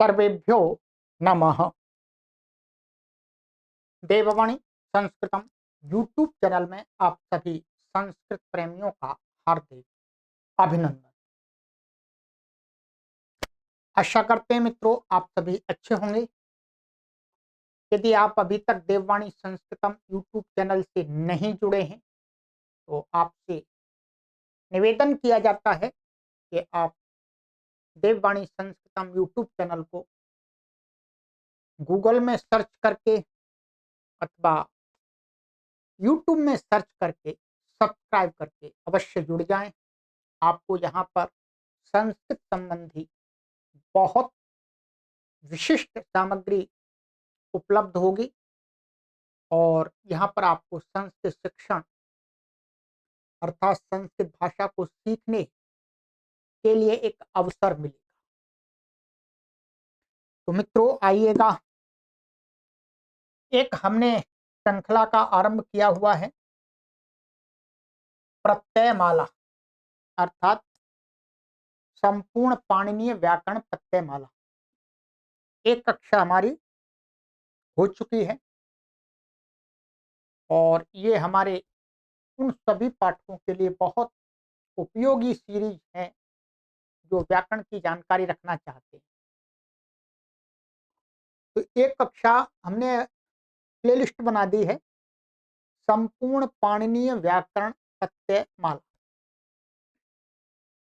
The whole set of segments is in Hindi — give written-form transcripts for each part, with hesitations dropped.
सर्वेभ्यो नमः। देववाणी संस्कृतम यूट्यूब चैनल में आप सभी संस्कृत प्रेमियों का हार्दिक अभिनंदन। आशा करते हैं मित्रों आप सभी अच्छे होंगे। यदि आप अभी तक देववाणी संस्कृतम यूट्यूब चैनल से नहीं जुड़े हैं तो आपसे निवेदन किया जाता है कि आप देववाणी संस्कृतम यूट्यूब चैनल को गूगल में सर्च करके अथवा यूट्यूब में सर्च करके सब्सक्राइब करके अवश्य जुड़ जाएं। आपको यहाँ पर संस्कृत संबंधी बहुत विशिष्ट सामग्री उपलब्ध होगी और यहाँ पर आपको संस्कृत शिक्षण अर्थात संस्कृत भाषा को सीखने के लिए एक अवसर मिलेगा। तो मित्रों आइएगा, एक हमने श्रृंखला का आरंभ किया हुआ है प्रत्ययमाला अर्थात संपूर्ण पाणिनीय व्याकरण प्रत्ययमाला। एक कक्षा हमारी हो चुकी है और ये हमारे उन सभी पाठकों के लिए बहुत उपयोगी सीरीज है जो व्याकरण की जानकारी रखना चाहते हैं। तो एक कक्षा हमने प्लेलिस्ट बना दी है संपूर्ण पाणिनीय व्याकरण प्रत्ययमाला।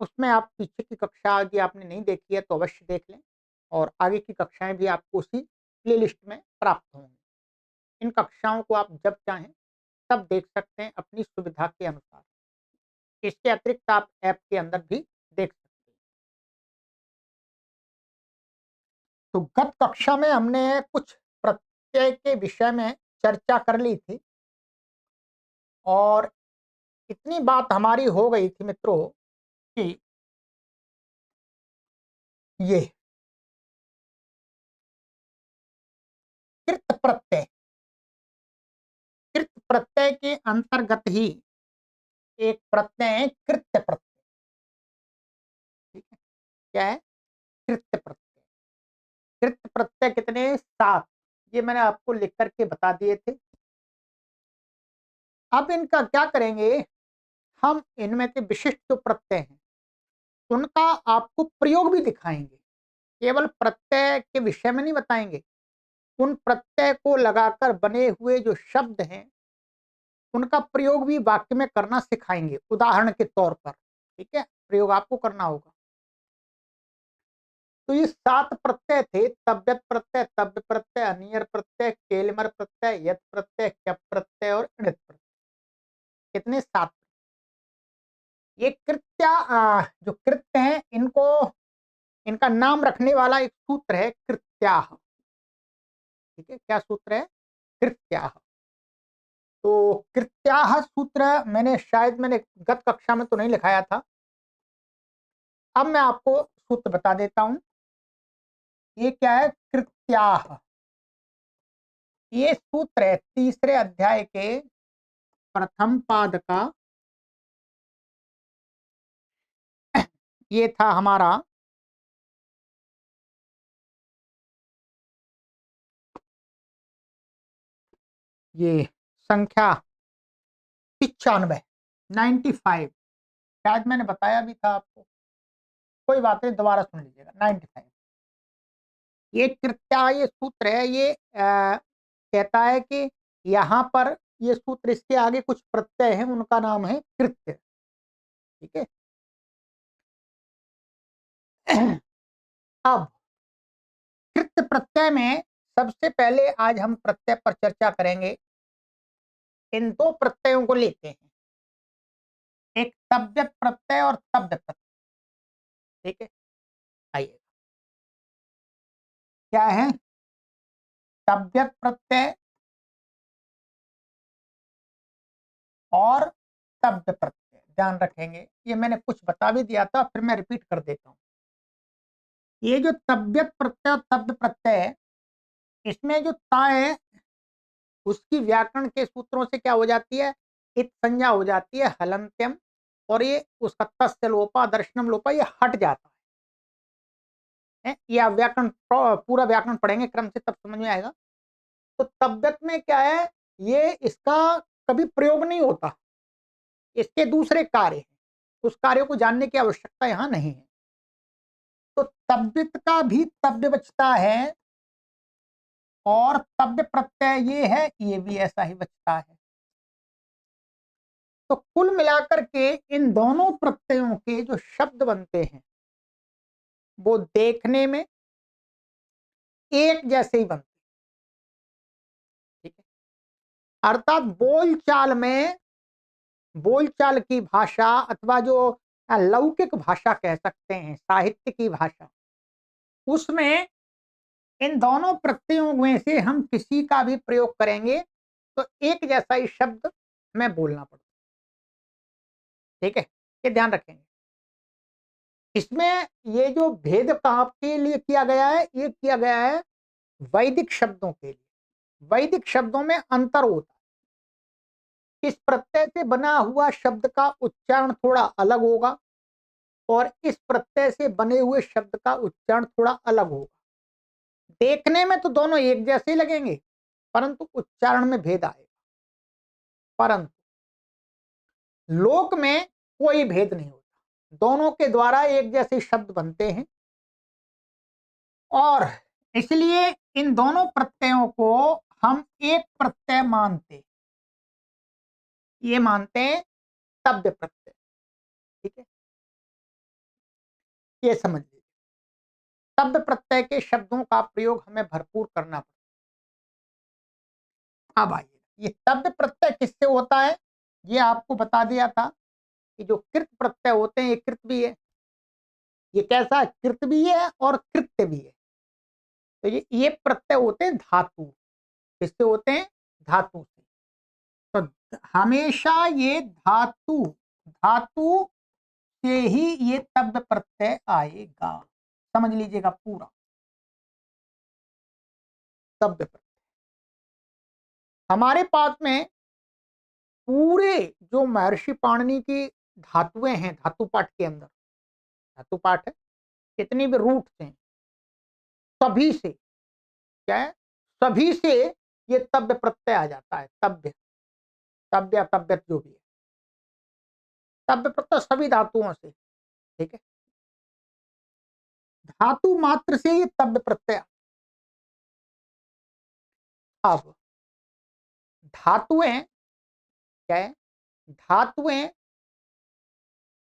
उसमें आप पीछे की कक्षा यदि आपने नहीं देखी है तो अवश्य देख लें और आगे की कक्षाएं भी आपको उसी प्लेलिस्ट में प्राप्त होंगी। इन कक्षाओं को आप जब चाहें तब देख सकते हैं अपनी सुविधा के अनुसार। इसके अतिरिक्त आप ऐप के अंदर भी देख सकते हैं। तो गत कक्षा में हमने कुछ प्रत्यय के विषय में चर्चा कर ली थी और इतनी बात हमारी हो गई थी मित्रों कि ये कृत प्रत्यय के अंतर्गत ही एक प्रत्यय है कृत्य प्रत्यय। ठीक है, क्या है? कृत्य प्रत्यय। कृत्य प्रत्यय कितने? 7। ये मैंने आपको लिख करके बता दिए थे। अब इनका क्या करेंगे, हम इनमें से विशिष्ट जो प्रत्यय हैं उनका आपको प्रयोग भी दिखाएंगे। केवल प्रत्यय के विषय में नहीं बताएंगे, उन प्रत्यय को लगाकर बने हुए जो शब्द हैं उनका प्रयोग भी वाक्य में करना सिखाएंगे उदाहरण के तौर पर। ठीक है, प्रयोग आपको करना होगा। तो ये 7 प्रत्यय थे, तव्यत प्रत्यय, तव्य प्रत्यय, अनियर प्रत्यय, केलमर प्रत्यय, यत प्रत्यय, क्यप प्रत्यय और इणित प्रत्यय। कितने? 7। ये कृत्या जो कृत्य हैं इनको इनका नाम रखने वाला एक सूत्र है कृत्याह। ठीक है, क्या सूत्र है? कृत्याह। तो कृत्याह सूत्र मैंने गत कक्षा में तो नहीं लिखाया था। अब मैं आपको सूत्र बता देता हूं। ये क्या है? कृत्याह। ये सूत्र है तीसरे अध्याय के प्रथम पाद का। ये था हमारा ये संख्या 95, 95। शायद मैंने बताया भी था आपको, कोई बात नहीं, दोबारा सुन लीजिएगा। 95 ये कृत्या, ये सूत्र है। ये कहता है कि यहाँ पर ये सूत्र, इसके आगे कुछ प्रत्यय हैं उनका नाम है कृत्य। ठीक है। अब कृत्य प्रत्यय में सबसे पहले आज हम प्रत्यय पर चर्चा करेंगे। इन 2 प्रत्ययों को लेते हैं, एक तव्यत प्रत्यय और तव्य प्रत्यय। ठीक है, आइए क्या है? तव्यत प्रत्यय और तव्य प्रत्यय ध्यान रखेंगे। ये मैंने कुछ बता भी दिया था, फिर मैं रिपीट कर देता हूँ। ये जो तव्यत प्रत्यय और तव्य प्रत्यय है, इसमें जो ता है उसकी व्याकरण के सूत्रों से क्या हो जाती है? इत संज्ञा हो जाती है हलंत्यम, और ये उसका तस्य लोपा दर्शनम लोपा ये हट जाता है। या व्याकरण पूरा व्याकरण पढ़ेंगे क्रम से तब समझ में आएगा। तो तब्यत में क्या है, ये इसका कभी प्रयोग नहीं होता, इसके दूसरे कार्य हैं, उस कार्यों को जानने की आवश्यकता यहां नहीं है। तो तब्यत का भी तब्य बचता है और तब्य प्रत्यय ये है, ये भी ऐसा ही बचता है। तो कुल मिलाकर के इन दोनों प्रत्ययों के जो शब्द बनते हैं वो देखने में एक जैसे ही बनते हैं, ठीक है। अर्थात बोलचाल की भाषा अथवा जो लौकिक भाषा कह सकते हैं, साहित्य की भाषा, उसमें इन दोनों प्रत्ययों में से हम किसी का भी प्रयोग करेंगे तो एक जैसा ही शब्द हमें बोलना पड़ता है, ठीक है। ये ध्यान रखेंगे। इसमें ये जो भेद कहाँ के लिए किया गया है, ये किया गया है वैदिक शब्दों के लिए। वैदिक शब्दों में अंतर होता है, इस प्रत्यय से बना हुआ शब्द का उच्चारण थोड़ा अलग होगा और इस प्रत्यय से बने हुए शब्द का उच्चारण थोड़ा अलग होगा। देखने में तो दोनों एक जैसे लगेंगे परंतु उच्चारण में भेद आएगा। परंतु लोक में कोई भेद नहीं होता, दोनों के द्वारा एक जैसे शब्द बनते हैं और इसलिए इन दोनों प्रत्ययों को हम एक प्रत्यय मानते, ये मानते हैं तब्य प्रत्यय, ठीक है। ये समझ लीजिए, तब्य प्रत्यय के शब्दों का प्रयोग हमें भरपूर करना पड़ता। अब आइए, ये तब्य प्रत्यय किससे होता है, ये आपको बता दिया था कि जो कृत प्रत्यय होते हैं, ये कृत भी है, ये कैसा है, कृत भी है और कृत्य भी है। तो ये प्रत्यय होते हैं धातु, किससे होते हैं, धातु से। तो हमेशा ये धातु धातु से ही ये तब्य प्रत्यय आएगा, समझ लीजिएगा पूरा तब्य प्रत्यय। हमारे पास में पूरे जो महर्षि पाणिनि की धातुएं हैं, धातु पाठ के अंदर, धातु पाठ है, जितनी भी रूट्स हैं सभी से क्या है, सभी से ये तब्य प्रत्यय आ जाता है। तब्य तब्य तब्यत जो भी है, तब्य प्रत्यय सभी धातुओं से, ठीक है। धातु मात्र से ये तब्य प्रत्यय। अब धातुएं क्या है, धातुएं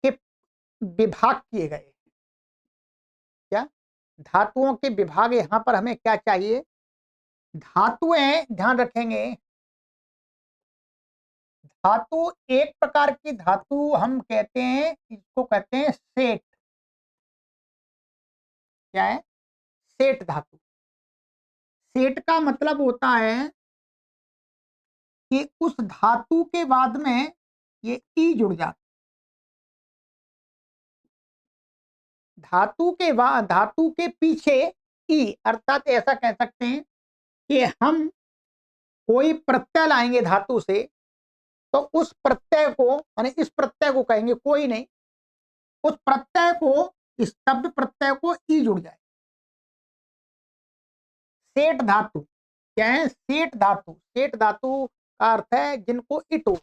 के विभाग किए गए, क्या, धातुओं के विभाग यहां पर हमें क्या चाहिए, धातुएं ध्यान रखेंगे, धातु एक प्रकार की धातु हम कहते हैं, इसको कहते हैं सेठ, क्या है, सेठ धातु। सेठ का मतलब होता है कि उस धातु के बाद में ये ई जुड़ जाता, धातु के पीछे ई, अर्थात ऐसा कह सकते हैं कि हम कोई प्रत्यय लाएंगे धातु से तो उस प्रत्यय को, माने इस प्रत्यय को कहेंगे, कोई नहीं, उस प्रत्यय को, इस तब्य प्रत्यय को ई जुड़ जाए। सेठ धातु क्या है, सेठ धातु, सेठ धातु का अर्थ है जिनको इट हो।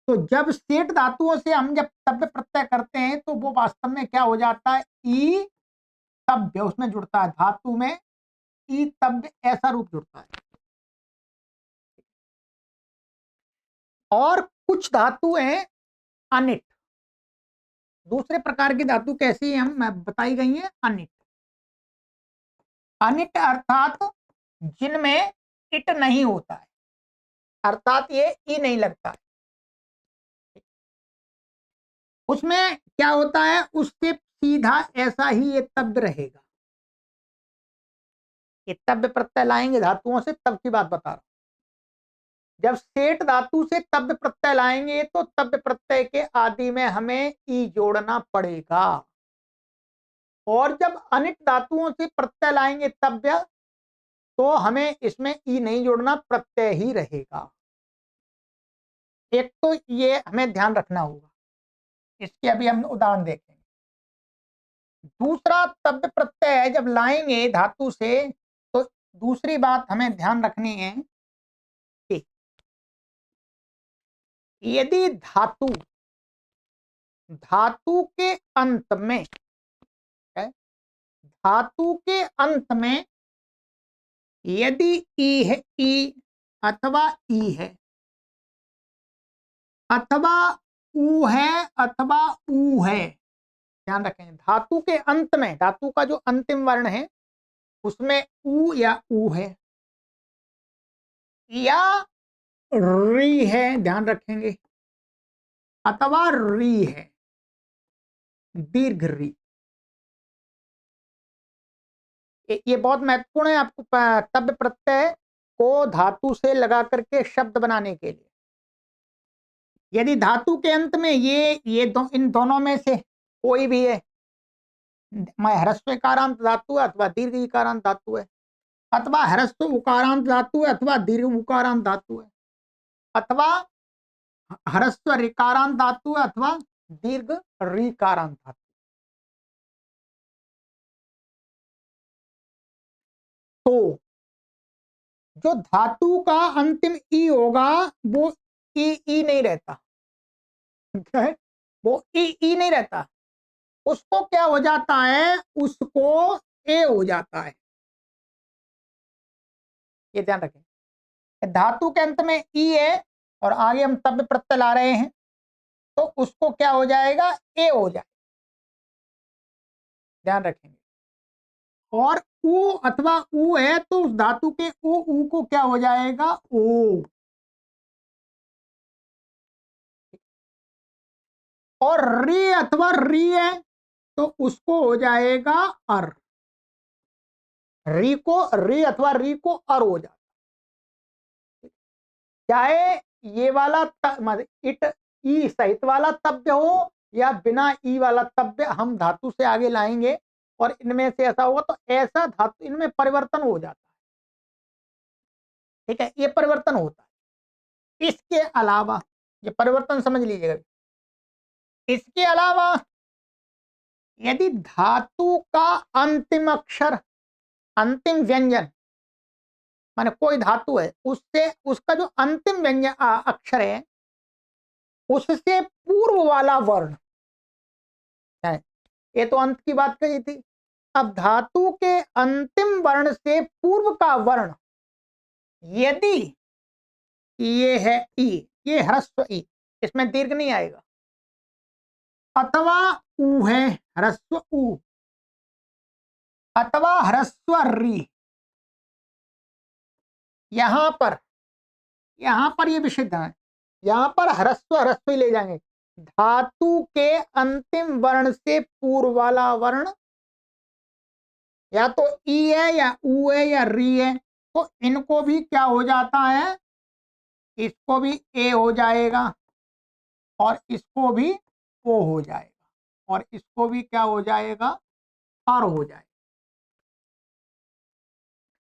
तो जब सेठ धातुओं से हम जब तब्य प्रत्यय करते हैं तो वो वास्तव में क्या हो जाता है, ई तब्य उसमें जुड़ता है, धातु में ई तब्य ऐसा रूप जुड़ता है। और कुछ धातुएं अनिट, दूसरे प्रकार की धातु कैसी है हम बताई गई है, अनिट। अनिट अर्थात जिनमें इट नहीं होता है, अर्थात ये ई नहीं लगता है, उसमें क्या होता है, उससे सीधा ऐसा ही ये तब्य रहेगा। ये तब्य प्रत्यय लाएंगे धातुओं से तब की बात बता रहा हूं। जब सेठ धातु से तब्य प्रत्यय लाएंगे तो तब्य प्रत्यय के आदि में हमें ई जोड़ना पड़ेगा, और जब अनिट धातुओं से प्रत्यय लाएंगे तब्य तो हमें इसमें ई नहीं जोड़ना, प्रत्यय ही रहेगा। एक तो ये हमें ध्यान रखना होगा, इसके अभी हम उदाहरण देखेंगे। दूसरा तव्य प्रत्यय है, जब लाएंगे धातु से तो दूसरी बात हमें ध्यान रखनी है कि यदि धातु धातु के अंत में है, धातु के अंत में यदि ई है, ई अथवा ई है, अथवा ऊ है, अथवा ऊ है, ध्यान रखें धातु के अंत में, धातु का जो अंतिम वर्ण है उसमें ऊ या ऊ है या री है, ध्यान रखेंगे, अथवा री है, दीर्घ री। ये बहुत महत्वपूर्ण है आपको तव्य प्रत्यय को धातु से लगा करके शब्द बनाने के लिए। यदि धातु के अंत में इन दोनों में से कोई भी है, ह्रस्व इकारांत धातु है अथवा दीर्घ इकारांत धातु है, अथवा ह्रस्व उकारांत धातु है अथवा दीर्घ उकारांत धातु है, अथवा ह्रस्व ऋकारांत धातु है अथवा दीर्घ ऋकारांत धातु। तो जो धातु का अंतिम ई होगा वो ई नहीं रहता, वो ई नहीं रहता, उसको क्या हो जाता है, उसको ए हो जाता है। ये ध्यान रखें, धातु के अंत में ई है और आगे हम तव्य प्रत्यय ला रहे हैं तो उसको क्या हो जाएगा, ए हो जाएगा, ध्यान रखेंगे। और ऊ अथवा ऊ है तो उस धातु के ऊ को क्या हो जाएगा, ओ। और री अथवा री है तो उसको हो जाएगा अर, री अथवा री को अर हो जाता, चाहे ये वाला इट ई सहित वाला तव्य हो या बिना ई वाला तव्य, हम धातु से आगे लाएंगे और इनमें से ऐसा होगा तो ऐसा धातु इनमें परिवर्तन हो जाता है, ठीक है, ये परिवर्तन होता है। इसके अलावा ये परिवर्तन समझ लीजिएगा, इसके अलावा यदि धातु का अंतिम अक्षर, अंतिम व्यंजन, माने कोई धातु है उससे उसका जो अंतिम व्यंजन अक्षर है उससे पूर्व वाला वर्ण है, ये तो अंत की बात कही थी। अब धातु के अंतिम वर्ण से पूर्व का वर्ण यदि ये है ई, ये ह्रस्व ई, इसमें दीर्घ नहीं आएगा, अथवा ऊ है ह्रस्व ऊ, अथवा ह्रस्व री, यहां पर ये विशुद्ध है, यहां पर ह्रस्व ह्रस्व ले जाएंगे, धातु के अंतिम वर्ण से पूर्व वाला वर्ण या तो ई है या ऊ है या री है, तो इनको भी क्या हो जाता है, इसको भी ए हो जाएगा और इसको भी ओ हो जाएगा और इसको भी क्या हो जाएगा, आर हो जाएगा।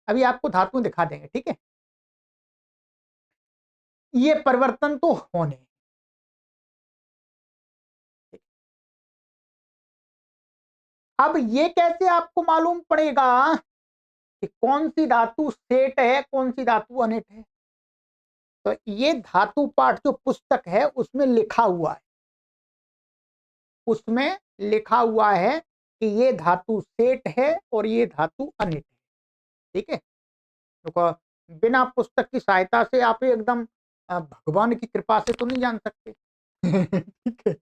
अभी आपको धातु दिखा देंगे, ठीक है। ये परिवर्तन तो होने, अब ये कैसे आपको मालूम पड़ेगा कि कौन सी धातु सेठ है कौन सी धातु अनिट है, तो ये धातु पाठ जो पुस्तक है उसमें लिखा हुआ है, उसमें लिखा हुआ है कि ये धातु सेठ है और ये धातु अनिट है, ठीक है। तो बिना पुस्तक की सहायता से आप एकदम भगवान की कृपा से तो नहीं जान सकते ठीक है,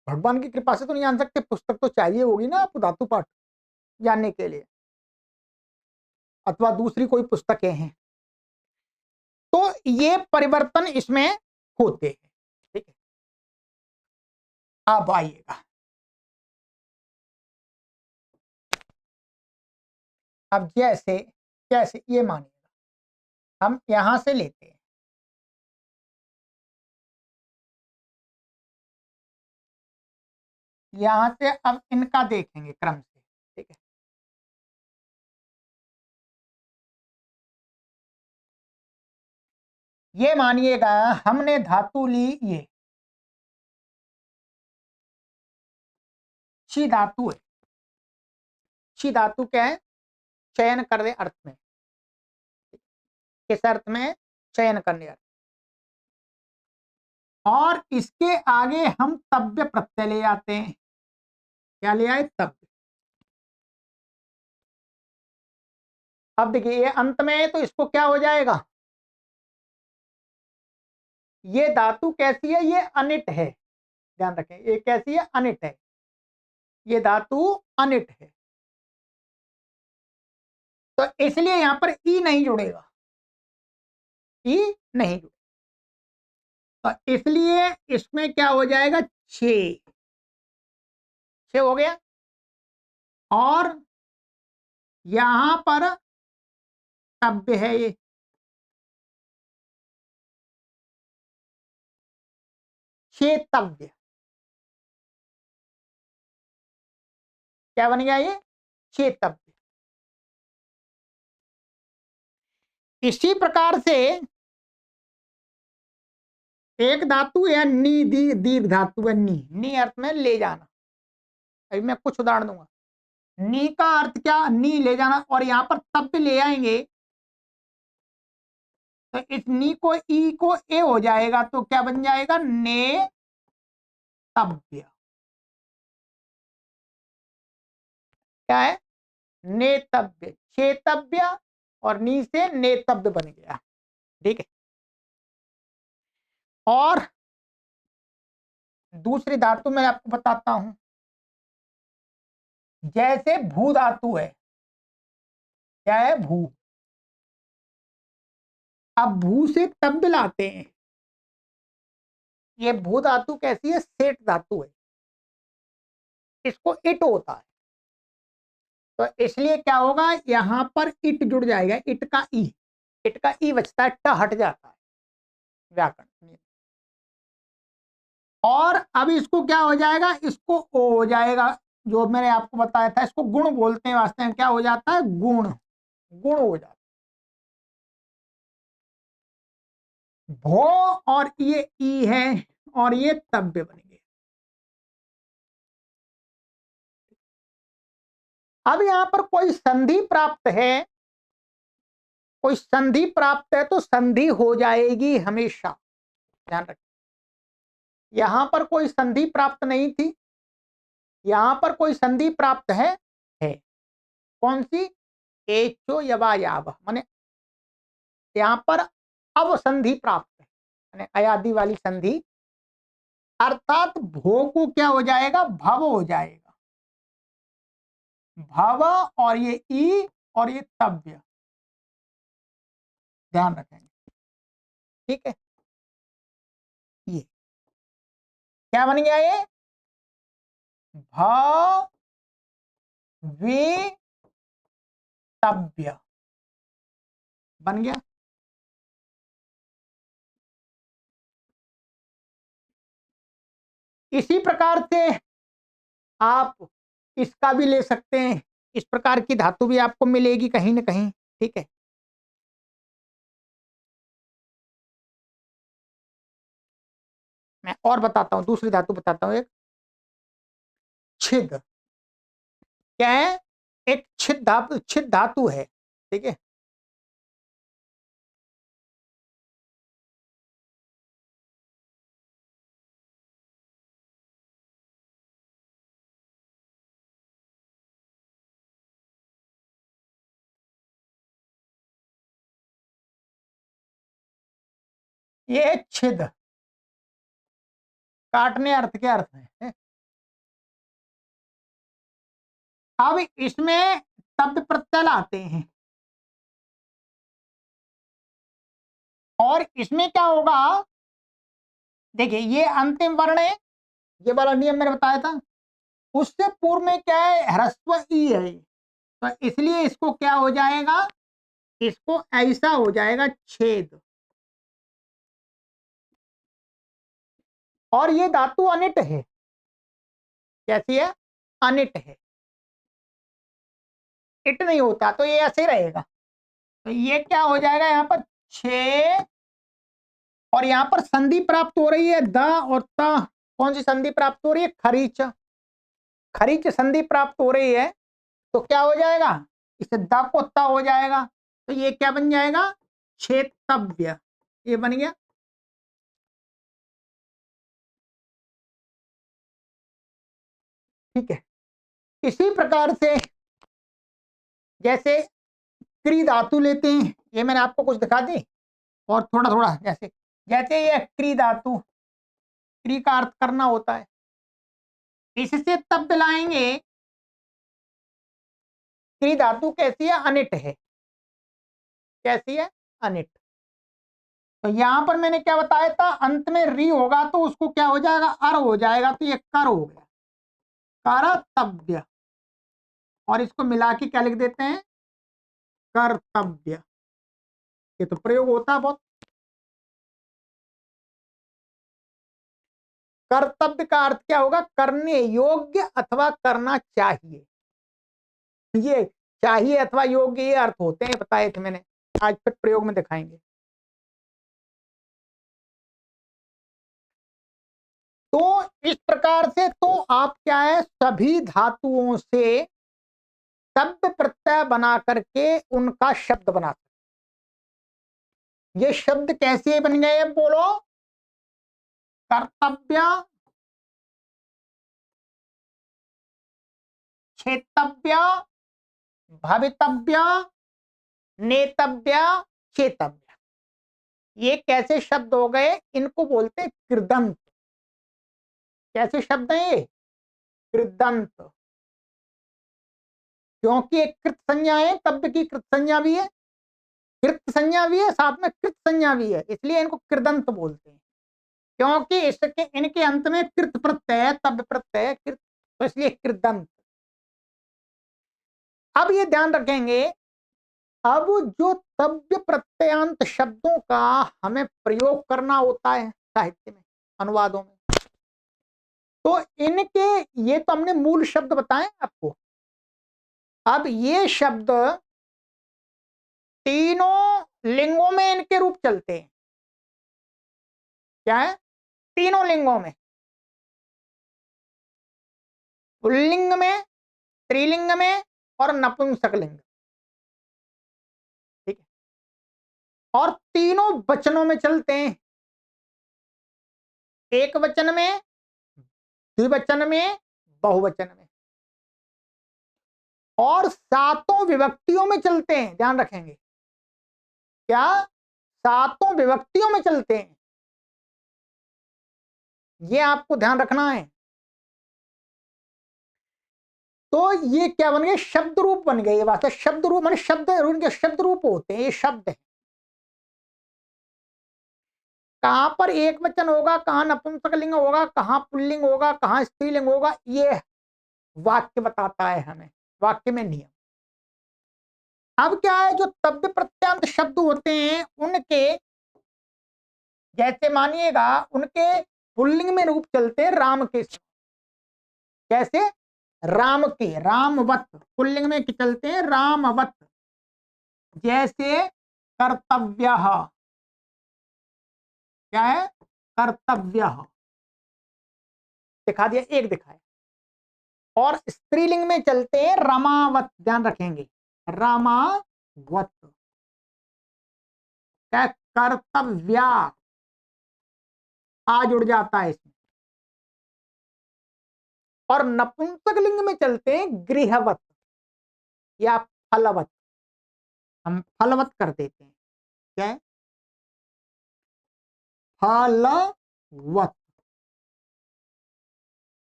भगवान की कृपा से तो नहीं जान सकते, पुस्तक तो चाहिए होगी ना आपको धातु पाठ जानने के लिए, अथवा दूसरी कोई पुस्तकें हैं, तो ये परिवर्तन इसमें होते हैं, ठीक है। अब आइएगा, अब जैसे जैसे ये मानिएगा हम यहां से लेते हैं, यहां से अब इनका देखेंगे क्रम से, ठीक है। ये मानिएगा हमने धातु ली ये, शी धातु है। शी धातु क्या है? चयन करने अर्थ में। किस अर्थ में? चयन करने अर्थ। और इसके आगे हम तव्य प्रत्यय ले आते हैं। क्या ले आए? तव्य। अब देखिए ये अंत में है तो इसको क्या हो जाएगा? ये धातु कैसी है? ये अनिट है। ध्यान रखें, ये कैसी है? अनिट है। ये धातु अनिट है, तो इसलिए यहां पर ई नहीं जुड़ेगा। ई नहीं जुड़ेगा, तो इसलिए इसमें क्या हो जाएगा? छे। छे हो गया। और यहां पर तव्य है ये। क्षेतव्य। क्या बन गया ये? क्षेतव्य। इसी प्रकार से एक धातु है नी, दीर्घ धातु है नी। नी अर्थ में ले जाना। अभी मैं कुछ उदाहरण दूंगा। नी का अर्थ क्या? नी ले जाना। और यहां पर तव्य ले आएंगे तो इस नी को ई को ए हो जाएगा, तो क्या बन जाएगा? ने तव्य। क्या है? नेतव्य। क्षेतव्य और नी से नेतव्य बन गया। ठीक है। और दूसरी धातु मैं आपको बताता हूं। जैसे भू धातु है। क्या है? भू। अब भू से तव्य लाते हैं। ये भू धातु कैसी है? सेठ धातु है। इसको इट होता है, तो इसलिए क्या होगा? यहां पर इट जुड़ जाएगा। इट का ई। इट का ई बचता है, ट हट जाता है व्याकरण। और अब इसको क्या हो जाएगा? इसको ओ हो जाएगा। जो मैंने आपको बताया था, इसको गुण बोलते हैं। वास्तव में क्या हो जाता है? गुण। गुण हो जाता है। भो और ये ई है और ये तव्य बन गए। अब यहां पर कोई संधि प्राप्त है। कोई संधि प्राप्त है तो संधि हो जाएगी हमेशा। ध्यान रखिए, यहां पर कोई संधि प्राप्त नहीं थी, यहां पर कोई संधि प्राप्त है। कौन सी? एचो यवा याव, माने यहां पर अब संधि प्राप्त है, माने अयादि वाली संधि। अर्थात भो को क्या हो जाएगा? भव हो जाएगा। भव और ये ई और ये तव्य। ध्यान रखेंगे। ठीक है। ये क्या बन गया? ये भवितव्य बन गया। इसी प्रकार से आप इसका भी ले सकते हैं। इस प्रकार की धातु भी आपको मिलेगी कहीं ना कहीं। ठीक है। मैं और बताता हूं, दूसरी धातु बताता हूं। एक छिद। क्या है? एक छिद धातु है। ठीक है। ये छिद काटने अर्थ के अर्थ है। अब इसमें तव्य प्रत्यय आते हैं और इसमें क्या होगा? देखिए ये अंतिम वर्ण है। ये वाला नियम मैंने बताया था। उससे पूर्व में क्या है? ह्रस्व ई है, तो इसलिए इसको क्या हो जाएगा? इसको ऐसा हो जाएगा छेद। और ये धातु अनिट है। कैसी है? अनिट है। इट नहीं होता तो ये ऐसे रहेगा। तो ये क्या हो जाएगा? यहाँ पर छे। और यहाँ पर संधि प्राप्त हो रही है द और त। कौन सी संधि प्राप्त हो रही है? खरीच। खरीच संधि प्राप्त हो रही है तो क्या हो जाएगा, इससे द को त हो जाएगा, तो ये क्या बन जाएगा, क्षेत्रव्य, ये बन गया। ठीक है, इसी प्रकार से जैसे क्री धातु लेते हैं, ये मैंने आपको कुछ दिखा दी, और थोड़ा थोड़ा जैसे जैसे ये क्री धातु, क्री का अर्थ करना होता है, इससे तब दिलाएंगे क्री धातु कैसी है, अनिट है, कैसी है, अनिट। तो यहां पर मैंने क्या बताया था, अंत में री होगा तो उसको क्या हो जाएगा, अर हो जाएगा, तो ये कर हो गया, करतव्य, और इसको मिला के क्या लिख देते हैं, कर्तव्य। ये तो प्रयोग होता है बहुत। कर्तव्य का अर्थ क्या होगा, करने योग्य अथवा करना चाहिए, ये चाहिए अथवा योग्य ये अर्थ होते हैं, बताए थे मैंने, आज फिर प्रयोग में दिखाएंगे। तो इस प्रकार से तो आप क्या है, सभी धातुओं से शब्द प्रत्यय बना करके उनका शब्द बना सकते। ये शब्द कैसे बन गए, बोलो, कर्तव्य, क्षेतव्य, भवितव्य, नेतव्य, चेतव्य, ये कैसे शब्द हो गए, इनको बोलते कृदंत। कैसे शब्द है ये, कृदंत, क्योंकि एक कृत संज्ञा है, तब्य की कृत संज्ञा भी है, कृत संज्ञा भी है, साथ में कृत संज्ञा भी है, इसलिए इनको कृदंत बोलते हैं, क्योंकि इसके इनके अंत में कृत प्रत्यय है, तब्य प्रत्यय है, कृत, तो इसलिए कृदंत। अब ये ध्यान रखेंगे, अब जो तव्य प्रत्ययांत शब्दों का हमें प्रयोग करना होता है साहित्य में, अनुवादों में, तो इनके ये तो हमने मूल शब्द बताए आपको। अब ये शब्द तीनों लिंगों में इनके रूप चलते हैं, क्या है, तीनों लिंगों में, पुल्लिंग में, स्त्रीलिंग में और नपुंसकलिंग, ठीक है, और तीनों वचनों में चलते हैं, एक वचन में, द्विवचन में, बहुवचन में, और सातों विभक्तियों में चलते हैं, ध्यान रखेंगे, क्या, सातों विभक्तियों में चलते हैं, ये आपको ध्यान रखना है। तो ये क्या बन गए, शब्द रूप बन गए, ये बात है, शब्द रूप माने शब्द, उनके शब्द रूप होते हैं, ये शब्द है। कहां पर एक वचन होगा, कहां नपुंसकलिंग होगा, कहां पुल्लिंग होगा, कहां स्त्रीलिंग होगा, ये वाक्य बताता है हमें, वाक्य में नियम। अब क्या है, जो तव्य प्रत्यांत शब्द होते हैं उनके, जैसे मानिएगा उनके पुल्लिंग में रूप चलते हैं राम के, कैसे, राम के, रामवत, पुल्लिंग में चलते हैं रामवत, जैसे कर्तव्य, क्या है, कर्तव्य, दिखा दिया, एक दिखाया। और स्त्रीलिंग में चलते हैं रमावत, ध्यान रखेंगे, रमावत, क्या, कर्तव्या, आ जुड़ जाता है इसमें। और नपुंसकलिंग में चलते हैं गृहवत या फलवत, हम फलवत कर देते हैं, क्या है, फलवत,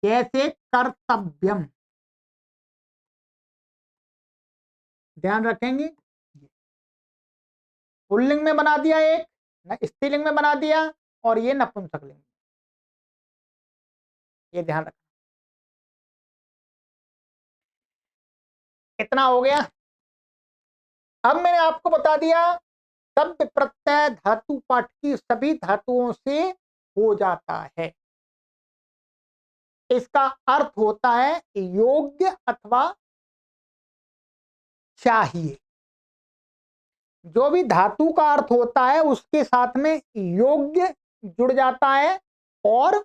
जैसे कर्तव्यम, ध्यान रखेंगे, पुल्लिंग में बना दिया एक, स्त्रीलिंग में बना दिया, और ये नपुंसकलिंग, ये ध्यान रखना। कितना हो गया, अब मैंने आपको बता दिया, शब्द प्रत्यय धातु पाठ की सभी धातुओं से हो जाता है, इसका अर्थ होता है योग्य अथवा चाहिए, जो भी धातु का अर्थ होता है उसके साथ में योग्य जुड़ जाता है, और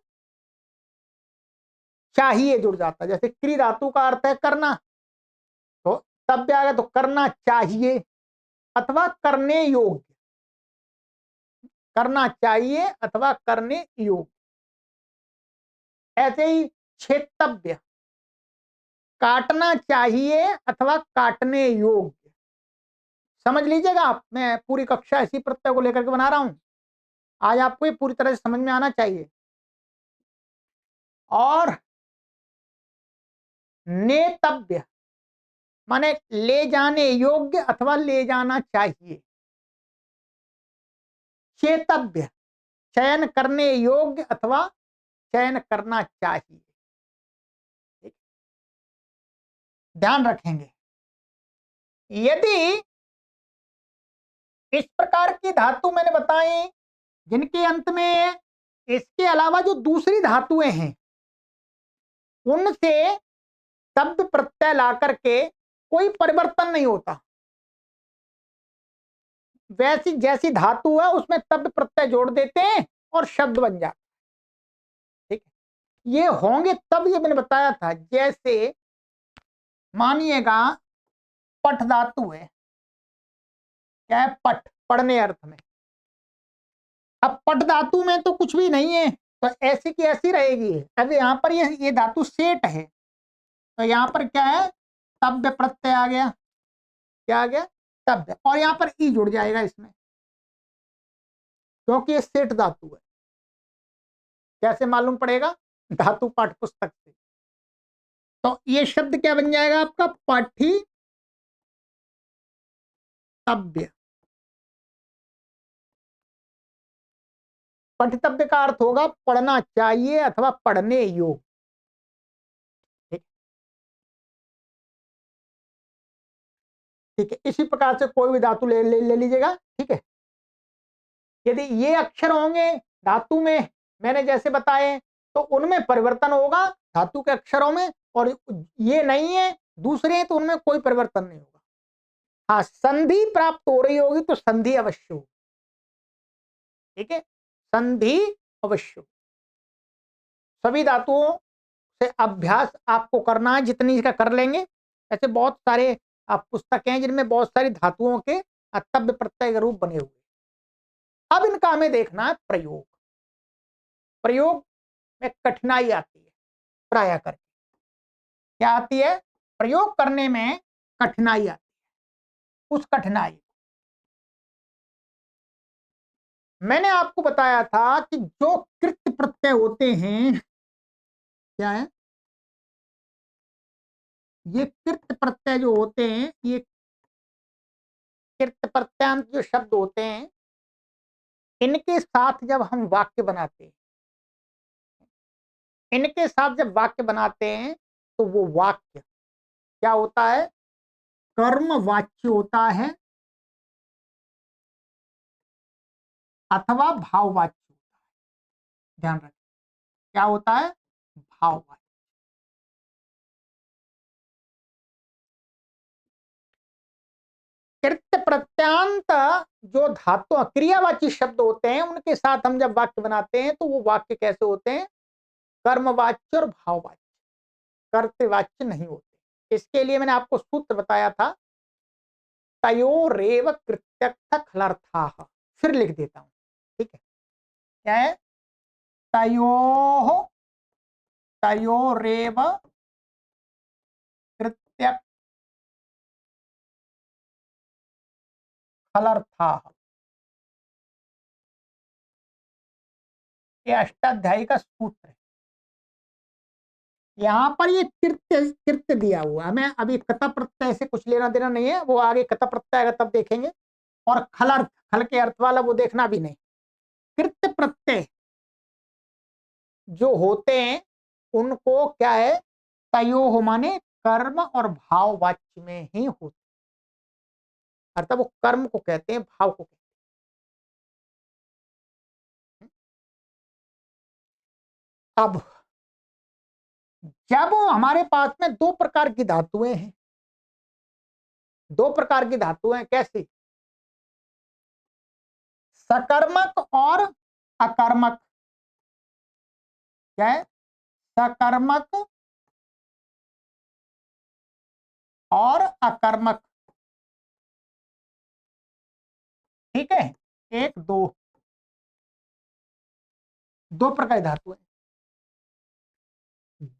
चाहिए जुड़ जाता है। जैसे क्री धातु का अर्थ है करना, तो तब भी आ गया तो करना चाहिए अथवा करने योग्य, करना चाहिए अथवा करने योग्य। ऐसे ही छेतव्य, काटना चाहिए अथवा काटने योग्य। समझ लीजिएगा आप, मैं पूरी कक्षा इसी प्रत्यय को लेकर के बना रहा हूं, आज आपको ये पूरी तरह से समझ में आना चाहिए। और नेतव्य माने ले जाने योग्य अथवा ले जाना चाहिए। चेतव्य चयन करने योग्य अथवा चयन करना चाहिए। ध्यान रखेंगे, यदि इस प्रकार की धातु मैंने बताई जिनके अंत में इसके अलावा जो दूसरी धातुएं हैं उनसे शब्द प्रत्यय ला करके कोई परिवर्तन नहीं होता, वैसी जैसी धातु है उसमें शब्द प्रत्यय जोड़ देते हैं और शब्द बन जाता है। ठीक है, ये होंगे तब, ये मैंने बताया था। जैसे मानिएगा पठ धातु है, क्या है, पठ, पढ़ने अर्थ में। अब पठ धातु में तो कुछ भी नहीं है, तो ऐसी की ऐसी रहेगी। अब यहाँ पर ये धातु सेठ है, तो यहाँ पर क्या है, तब्य प्रत्यय आ गया। क्या आ गया, तब्य, और यहाँ पर ई जुड़ जाएगा इसमें, क्योंकि ये सेठ धातु है। कैसे मालूम पड़ेगा, धातु पाठ पुस्तक से। तो ये शब्द क्या बन जाएगा आपका, पाठी तब्य। पठितव्य का अर्थ होगा पढ़ना चाहिए अथवा पढ़ने योग्य। ठीक है, इसी प्रकार से कोई भी धातु ले लीजिएगा। ठीक है, यदि ये अक्षर होंगे धातु में मैंने जैसे बताए, तो उनमें परिवर्तन होगा धातु के अक्षरों में, और ये नहीं है दूसरे हैं तो उनमें कोई परिवर्तन नहीं होगा। हाँ, संधि प्राप्त हो रही होगी तो संधि अवश्य होगी। ठीक है, संधि अवश्य। सभी धातुओं से अभ्यास आपको करना है, जितनी इसका कर लेंगे। ऐसे बहुत सारे पुस्तकें हैं जिनमें बहुत सारी धातुओं के तब्य प्रत्यय के रूप बने हुए। अब इनका हमें देखना है प्रयोग। प्रयोग में कठिनाई आती है प्राय करके। क्या आती है, प्रयोग करने में कठिनाई आती है। उस कठिनाई मैंने आपको बताया था कि जो कृत प्रत्यय होते हैं, क्या है, ये कृत प्रत्यय जो होते हैं, ये कृत प्रत्यांत जो शब्द होते हैं, इनके साथ जब हम वाक्य बनाते हैं, इनके साथ जब वाक्य बनाते हैं, तो वो वाक्य क्या होता है, कर्म वाच्य होता है अथवा भाववाच्य होता है। ध्यान रखें, क्या होता है, भाववाच्य। कृत्य प्रत्यांत जो धातु क्रियावाची शब्द होते हैं, उनके साथ हम जब वाक्य बनाते हैं तो वो वाक्य कैसे होते हैं, कर्मवाच्य और भाववाच्य, कर्तवाच्य नहीं होते। इसके लिए मैंने आपको सूत्र बताया था, तयोरेव कृत्यर्थ खलर्थाः। फिर लिख देता हूं, ठीक है, क्या है, तयोः, तयोरेव कृत्यर्थ खलर्थाः। ये अष्टाध्यायी का सूत्र है। यहाँ पर ये कृत्य कृत्य दिया हुआ है, हमें अभी कथा प्रत्यय से कुछ लेना देना नहीं है, वो आगे कथा प्रत्यय आएगा तब देखेंगे। और खल अर्थ, खल के अर्थ वाला वो देखना भी नहीं। कृत्य प्रत्यय जो होते हैं उनको क्या है, तयोः माने कर्म और भाव वाच्य में ही होते, अर्थात वो कर्म को कहते हैं, भाव को कहते हैं। अब जब हमारे पास में दो प्रकार की धातुएं हैं, दो प्रकार की धातुएं कैसी, सकर्मक और अकर्मक। क्या है, सकर्मक और अकर्मक, ठीक है। एक दो दो प्रकार धातु है।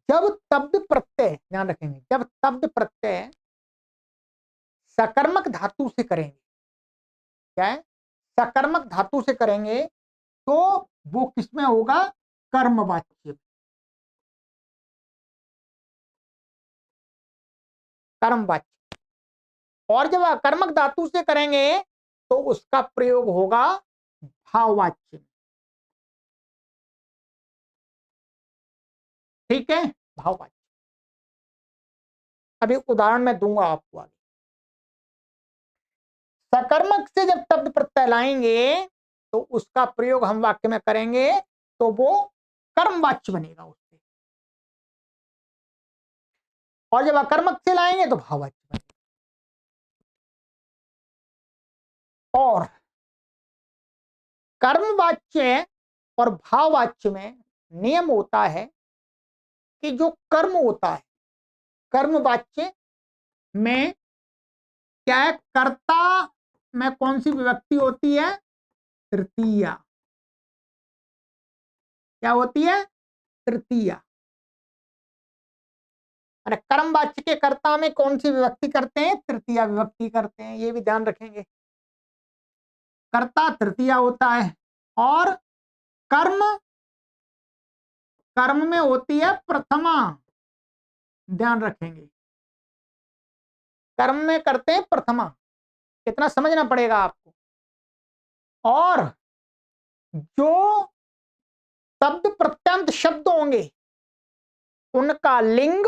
जब तब्द प्रत्यय, ध्यान रखेंगे, जब तब्द प्रत्यय सकर्मक धातु से करेंगे, क्या है, सकर्मक धातु से करेंगे, तो वो किसमें होगा, कर्मवाच्य, कर्मवाच्य। और जब अकर्मक धातु से करेंगे तो उसका प्रयोग होगा भाववाच्य, ठीक है, भाववाच्य। अभी उदाहरण मैं दूंगा आपको आगे। सकर्मक से जब तब्द प्रत्यय लाएंगे तो उसका प्रयोग हम वाक्य में करेंगे तो वो कर्मवाच्य बनेगा उससे, और जब अकर्मक से लाएंगे तो भाववाच्य बनेगा। और कर्मवाच्य और भाववाच्य में नियम होता है कि जो कर्म होता है, कर्मवाच्य में क्या है, कर्ता में कौन सी विभक्ति होती है, तृतीया। क्या होती है, तृतीया। अरे कर्मवाच्य के कर्ता में कौन सी विभक्ति करते हैं, तृतीया विभक्ति करते हैं, ये भी ध्यान रखेंगे। कर्ता तृतीया होता है, और कर्म, कर्म में होती है प्रथमा, ध्यान रखेंगे, कर्म में करते हैं प्रथमा, कितना समझना पड़ेगा आपको। और जो शब्द प्रत्यंत शब्द होंगे उनका लिंग,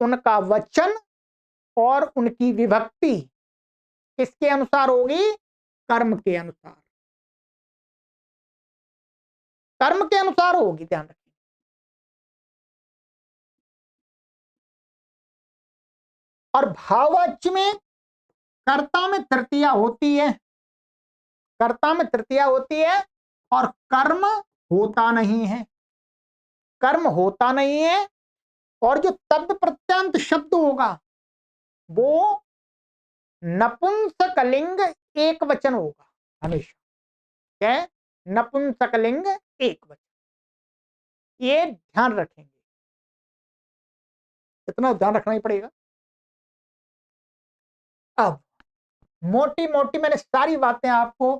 उनका वचन और उनकी विभक्ति किसके अनुसार होगी, कर्म के अनुसार, कर्म के अनुसार होगी, ध्यान रखें। और भाववाच्य में कर्ता में तृतीया होती है, कर्ता में तृतीया होती है, और कर्म होता नहीं है, कर्म होता नहीं है। और जो तब्द प्रत्यंत शब्द होगा वो नपुंसकलिंग एक वचन होगा हमेशा, क्या है, नपुंसकलिंग एक वचन, ये ध्यान रखेंगे, इतना ध्यान रखना ही पड़ेगा। अब मोटी मोटी मैंने सारी बातें आपको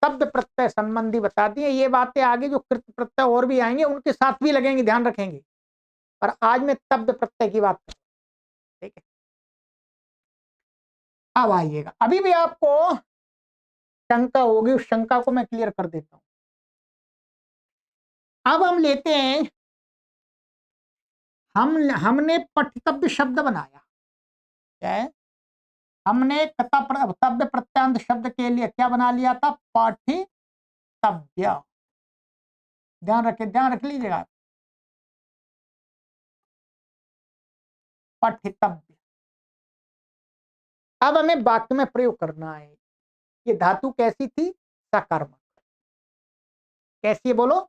शब्द प्रत्यय संबंधी बता दी है, ये बातें आगे जो कृत प्रत्यय और भी आएंगे उनके साथ भी लगेंगे, ध्यान रखेंगे, पर आज मैं शब्द प्रत्यय की बात कर, ठीक है। अब आइएगा, अभी भी आपको शंका होगी, उस शंका को मैं क्लियर कर देता हूं। अब हम लेते हैं, हमने पठितव्य शब्द बनाया, क्या है, हमने तब्द प्रत्यांत शब्द के लिए क्या बना लिया था, पाठितव्य, ध्यान रखे, ध्यान रख लीजिएगा, पठितव्य। अब हमें वाक्य में प्रयोग करना है। ये धातु कैसी थी, सकर्मक, कैसी है बोलो,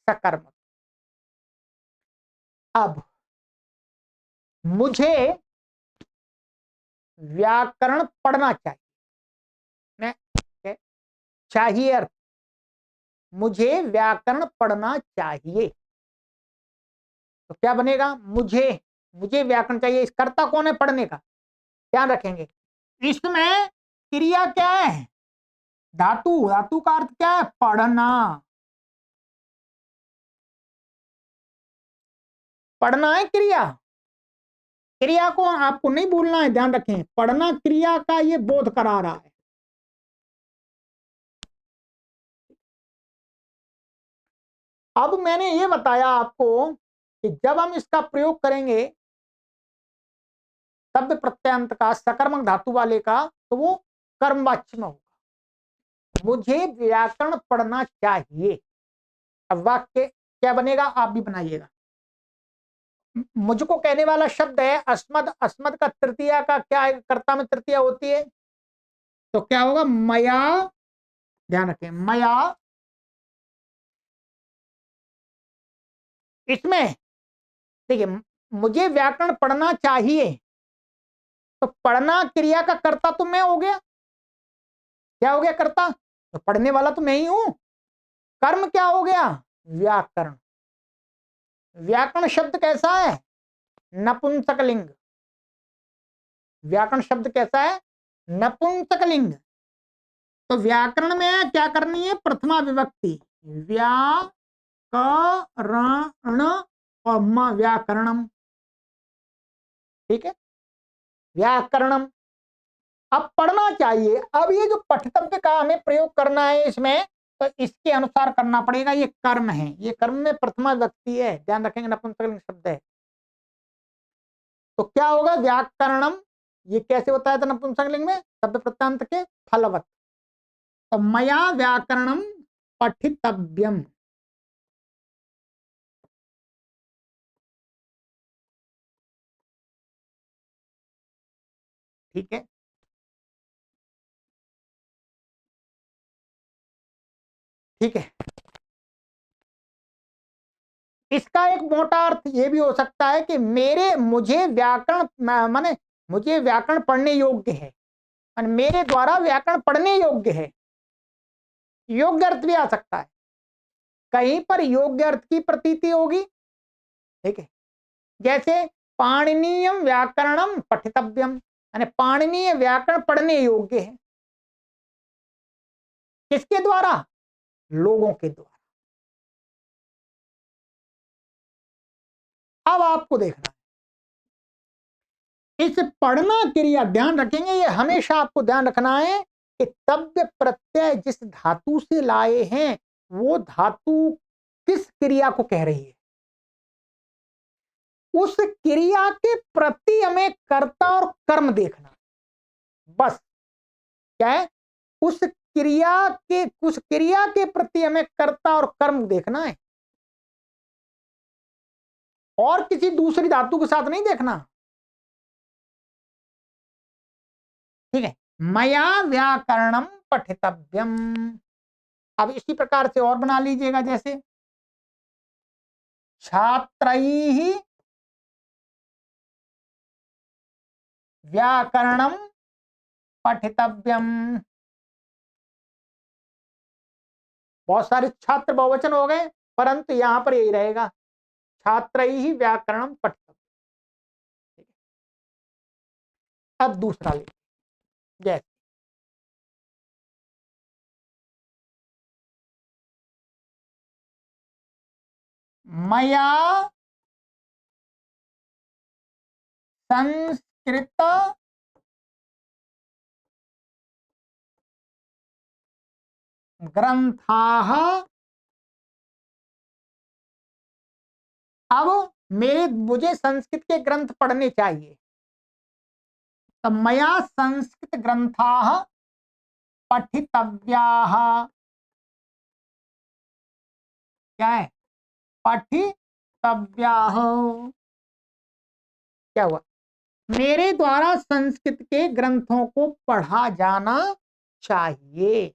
सकर्मक। अब मुझे व्याकरण पढ़ना चाहिए, मैं चाहिए अर्थ, मुझे व्याकरण पढ़ना चाहिए, तो क्या बनेगा, मुझे, मुझे व्याकरण चाहिए, इस कर्ता कौन है, पढ़ने का, ध्यान रखेंगे। इसमें क्रिया क्या है, धातु, धातु का अर्थ क्या है, पढ़ना, पढ़ना है क्रिया, क्रिया को आपको नहीं भूलना है, ध्यान रखें, पढ़ना क्रिया का ये बोध करा रहा है। अब मैंने ये बताया आपको कि जब हम इसका प्रयोग करेंगे शब्द प्रत्यंत का सकर्मक धातु वाले का, तो वो कर्मवाच्य में होगा, मुझे व्याकरण पढ़ना चाहिए। अब वाक्य क्या बनेगा, आप भी बनाइएगा। मुझको कहने वाला शब्द है अस्मद, अस्मद का तृतीया का क्या है, कर्ता में तृतीया होती है, तो क्या होगा, मया, ध्यान रखें, मया, इसमें देखिए, मुझे व्याकरण पढ़ना चाहिए, तो पढ़ना क्रिया का कर्ता तो मैं हो गया। क्या हो गया कर्ता? तो पढ़ने वाला तो मैं ही हूं। कर्म क्या हो गया? व्याकरण। व्याकरण शब्द कैसा है? नपुंसकलिंग। व्याकरण शब्द कैसा है? नपुंसकलिंग। तो व्याकरण में क्या करनी है? प्रथमा विभक्ति। व्याकरण और व्याकरणम। ठीक है, व्याकरणम। अब पढ़ना चाहिए। अब ये जो पठितव्य का हमें प्रयोग करना है इसमें, तो इसके अनुसार करना पड़ेगा। ये कर्म है, ये कर्म में प्रथमा विभक्ति है, ध्यान रखेंगे, नपुंसकलिंग शब्द है। तो क्या होगा? व्याकरणम। ये कैसे होता है? तो नपुंसकलिंग में शब्द प्रत्यांत के फलवत। तो मया व्याकरणम पठितव्यम। ठीक है, ठीक है। इसका एक मोटा अर्थ ये भी हो सकता है कि मुझे व्याकरण माने मुझे व्याकरण पढ़ने योग्य है, और मेरे द्वारा व्याकरण पढ़ने योग्य है। योग्य अर्थ भी आ सकता है। कहीं पर योग्य अर्थ की प्रतीति होगी। ठीक है, जैसे पाणिनीयम व्याकरणम पठितव्यम, यानी पाणिनीय व्याकरण पढ़ने योग्य है। किसके द्वारा? लोगों के द्वारा। अब आपको देखना है, इस पढ़ना क्रिया ध्यान रखेंगे, ये हमेशा आपको ध्यान रखना है कि तव्य प्रत्यय जिस धातु से लाए हैं, वो धातु किस क्रिया को कह रही है। उस क्रिया के प्रति हमें कर्ता और कर्म देखना। बस। क्या है? उस क्रिया के प्रति हमें कर्ता और कर्म देखना है, और किसी दूसरी धातु के साथ नहीं देखना। ठीक है, मया व्याकरणम पठितव्यम। अब इसी प्रकार से और बना लीजिएगा, जैसे छात्रैः व्याकरणम पठितव्यम। बहुत सारे छात्र बहुवचन हो गए, परंतु यहां पर यही रहेगा, छात्रैः व्याकरणम पठितव्यम। अब दूसरा ले, जैसे मया संस्कृत ग्रंथाः। अब मुझे संस्कृत के ग्रंथ पढ़ने चाहिए, तो मया संस्कृत ग्रंथाः पठितव्याः। क्या है? पठितव्याः। क्या हुआ? मेरे द्वारा संस्कृत के ग्रंथों को पढ़ा जाना चाहिए।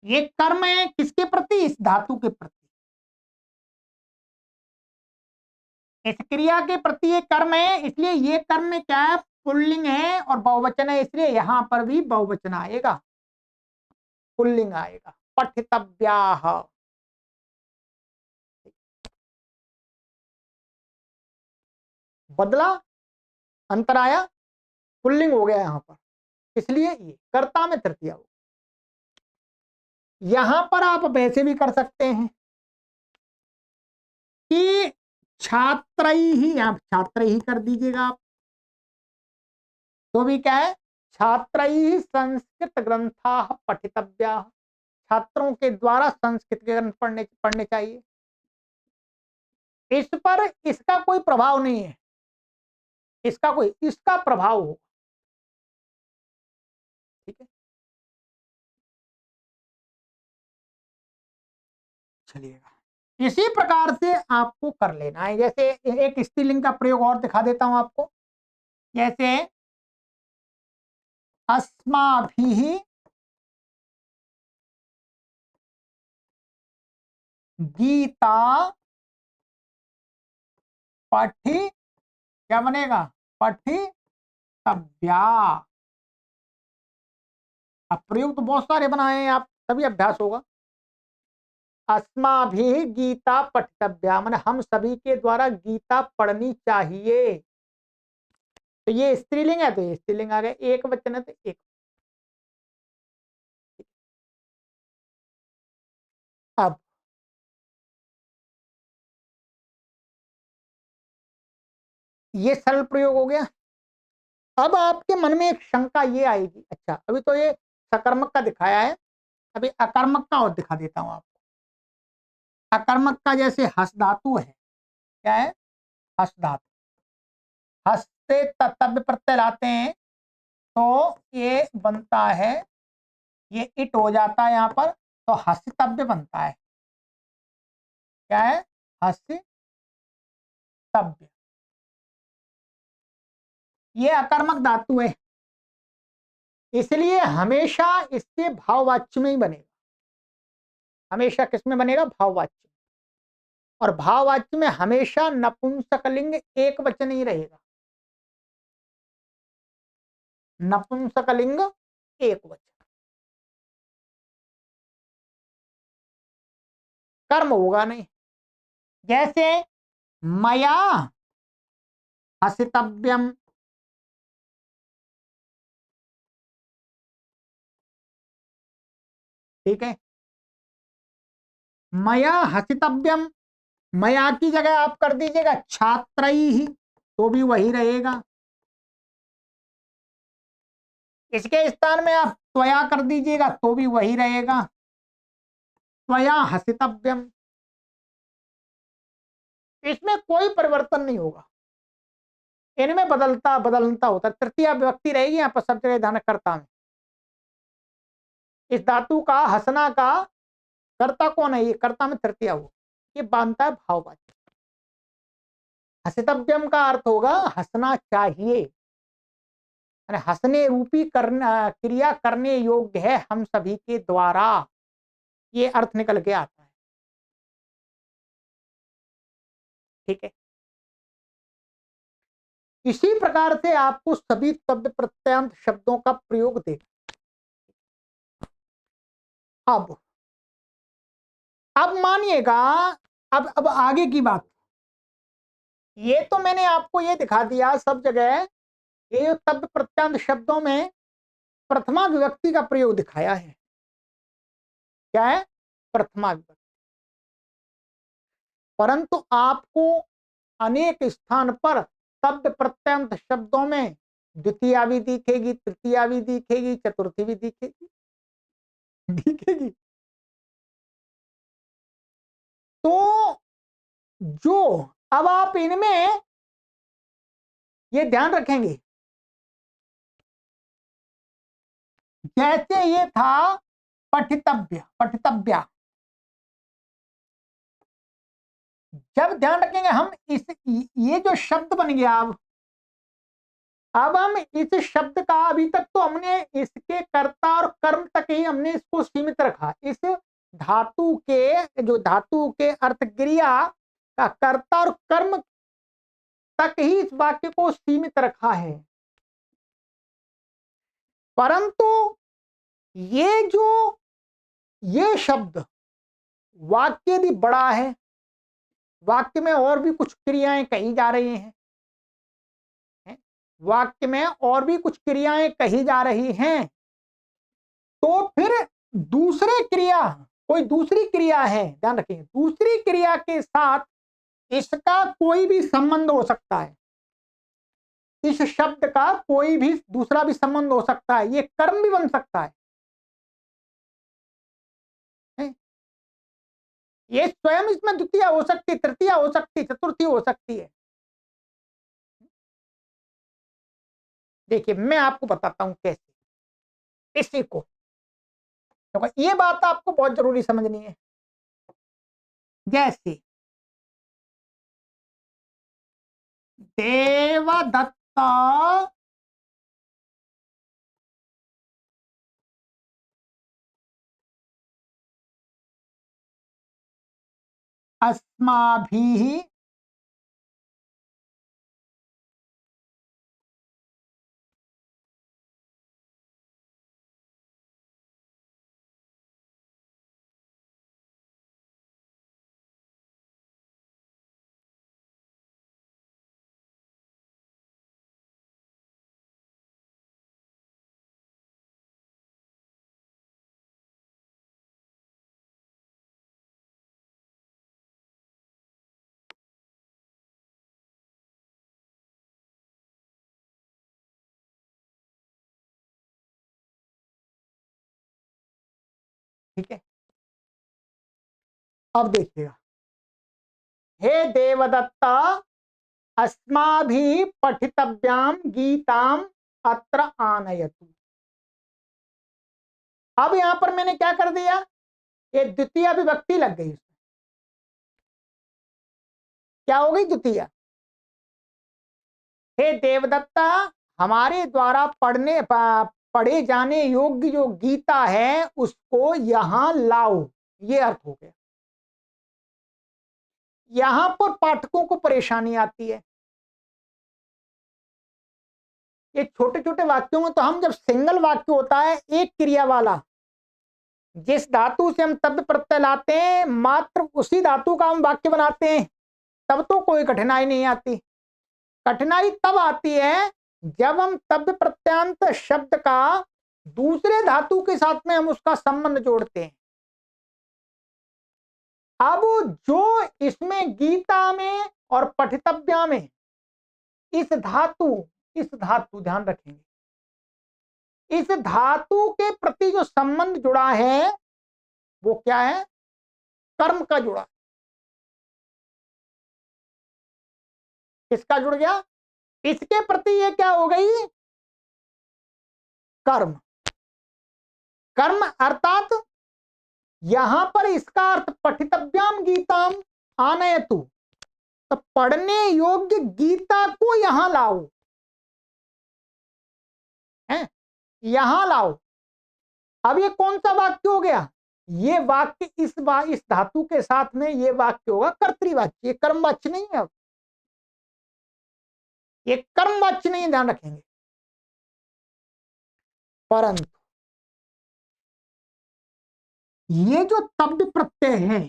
ये कर्म है किसके प्रति? इस धातु के प्रति। इस क्रिया के प्रति ये कर्म है, इसलिए ये कर्म में क्या है? पुल्लिंग है और बहुवचन है, इसलिए यहां पर भी बहुवचन आएगा, पुल्लिंग आएगा, पठितव्याः। बदला, अंतर आया, पुल्लिंग हो गया यहां पर, इसलिए ये कर्ता में तृतीया हो। यहां पर आप वैसे भी कर सकते हैं कि छात्र ही, आप छात्र ही कर दीजिएगा आप, तो भी क्या है? छात्र ही संस्कृत ग्रंथा पठितव्या। छात्रों के द्वारा संस्कृत के ग्रंथ पढ़ने पढ़ने चाहिए। इस पर इसका कोई प्रभाव नहीं है, इसका प्रभाव हो। ठीक है, चलिएगा, इसी प्रकार से आपको कर लेना है। जैसे एक स्त्रीलिंग का प्रयोग और दिखा देता हूं आपको, जैसे अस्माभिः गीता पठि क्या बनेगा? पठितव्या। अब प्रयोग तो बहुत सारे बनाए हैं आप, तभी अभ्यास होगा। अस्माभिः गीता पठितव्या, माने हम सभी के द्वारा गीता पढ़नी चाहिए। तो ये स्त्रीलिंग है, तो ये स्त्रीलिंग आ गया, एक वचन है तो एक। अब ये सरल प्रयोग हो गया। अब आपके मन में एक शंका ये आएगी, अच्छा अभी तो ये सकर्मक का दिखाया है, अभी अकर्मक का और दिखा देता हूं आपको। अकर्मक का जैसे हस धातु है, क्या है? हस धातु। हस से तत्व्य प्रत्यय लाते हैं तो ये बनता है, ये इट हो जाता है यहाँ पर, तो हसितव्य बनता है। क्या है? हसितव्य। ये अकर्मक धातु है, इसलिए हमेशा इसके भाववाच्य में ही बनेगा। हमेशा किसमें बनेगा? भाववाच्य। और भाववाच्य में हमेशा नपुंसकलिंग एक वचन ही रहेगा। नपुंसकलिंग एक वचन। कर्म होगा नहीं। जैसे मया हसितव्यम, ठीक है। मया हसितव्यम, मया की जगह आप कर दीजिएगा छात्रैहि, तो भी वही रहेगा। इसके स्थान में आप त्वया कर दीजिएगा तो भी वही रहेगा, त्वया हसितव्यम। इसमें कोई परिवर्तन नहीं होगा, इनमें बदलता होता। तृतीय विभक्ति रहेगी यहाँ पर सब जगह, ध्यान कर्ता में। इस धातु का हसना का कर्ता कौन है? ये कर्ता में तृतीय हो, ये बांधता है भाववाची। हसितव्यम का अर्थ होगा हंसना चाहिए, हंसने रूपी करना क्रिया करने योग्य है हम सभी के द्वारा, ये अर्थ निकल के आता है। ठीक है। इसी प्रकार से आपको सभी शब्द प्रत्यांत शब्दों का प्रयोग देखना। अब मानिएगा, अब आगे की बात। ये तो मैंने आपको ये दिखा दिया सब जगह, ये शब्द प्रत्यांत शब्दों में प्रथमा विभक्ति का प्रयोग दिखाया है। क्या है? प्रथमा विभक्ति। परंतु आपको अनेक स्थान पर शब्द प्रत्यंत शब्दों में द्वितीया भी दिखेगी, तृतीया भी दिखेगी, चतुर्थी भी दिखेगी, दिखेगी। तो जो अब आप इनमें ये ध्यान रखेंगे, जैसे ये था पठितव्य, पठितव्या, जब ध्यान रखेंगे हम इस, ये जो शब्द बन गया, अब हम इस शब्द का अभी तक तो हमने इसके कर्ता और कर्म तक ही हमने इसको सीमित रखा। इस धातु के, जो धातु के अर्थ क्रिया का कर्ता और कर्म तक ही इस वाक्य को सीमित रखा है। परंतु ये जो ये शब्द वाक्य यदि बड़ा है, वाक्य में और भी कुछ क्रियाएं कही जा रही हैं, वाक्य में और भी कुछ क्रियाएं कही जा रही हैं, तो फिर दूसरे क्रिया, कोई दूसरी क्रिया है, ध्यान रखिए, दूसरी क्रिया के साथ इसका कोई भी संबंध हो सकता है। इस शब्द का कोई भी दूसरा भी संबंध हो सकता है, ये कर्म भी बन सकता है। ये स्वयं इसमें द्वितीय हो सकती, तृतीय हो सकती, चतुर्थी हो सकती है। देखिए मैं आपको बताता हूं कैसे इसी को, क्योंकि ये बात आपको बहुत जरूरी समझनी है। जैसे देवदत्त अस्माभिः ठीक है, अब देखिएगा, हे देवदत्त अस्माभिः पठितव्याम गीताम अत्र आनयतु। अब यहां पर मैंने क्या कर दिया, ये द्वितीय विभक्ति लग गई, क्या हो गई द्वितीय। हे देवदत्ता हमारे द्वारा पढ़े जाने योग्य जो गीता है उसको यहां लाओ, ये अर्थ हो गया। यहां पर पाठकों को परेशानी आती है, ये छोटे छोटे वाक्यों में तो हम जब सिंगल वाक्य होता है एक क्रिया वाला, जिस धातु से हम तब प्रत्यय लाते हैं मात्र उसी धातु का हम वाक्य बनाते हैं, तब तो कोई कठिनाई नहीं आती। कठिनाई तब आती है जब हम तब प्रत्यांत शब्द का दूसरे धातु के साथ में हम उसका संबंध जोड़ते हैं। अब जो इसमें गीता में और पठितव्या में इस धातु ध्यान रखेंगे, इस धातु के प्रति जो संबंध जुड़ा है वो क्या है, कर्म का जुड़ा। किसका जुड़ गया, इसके प्रति ये क्या हो गई, कर्म। कर्म अर्थात यहां पर इसका अर्थ पठितव्याम गीताम आनयतु, तो पढ़ने योग्य गीता को यहां लाओ, है यहां लाओ। अब ये कौन सा वाक्य हो गया, ये वाक्य इस धातु के साथ में ये वाक्य होगा कर्तृवाच्य, ये कर्मवाच्य नहीं है, ये कर्मवाच्य नहीं, ध्यान रखेंगे। परंतु ये जो तब्द प्रत्यय है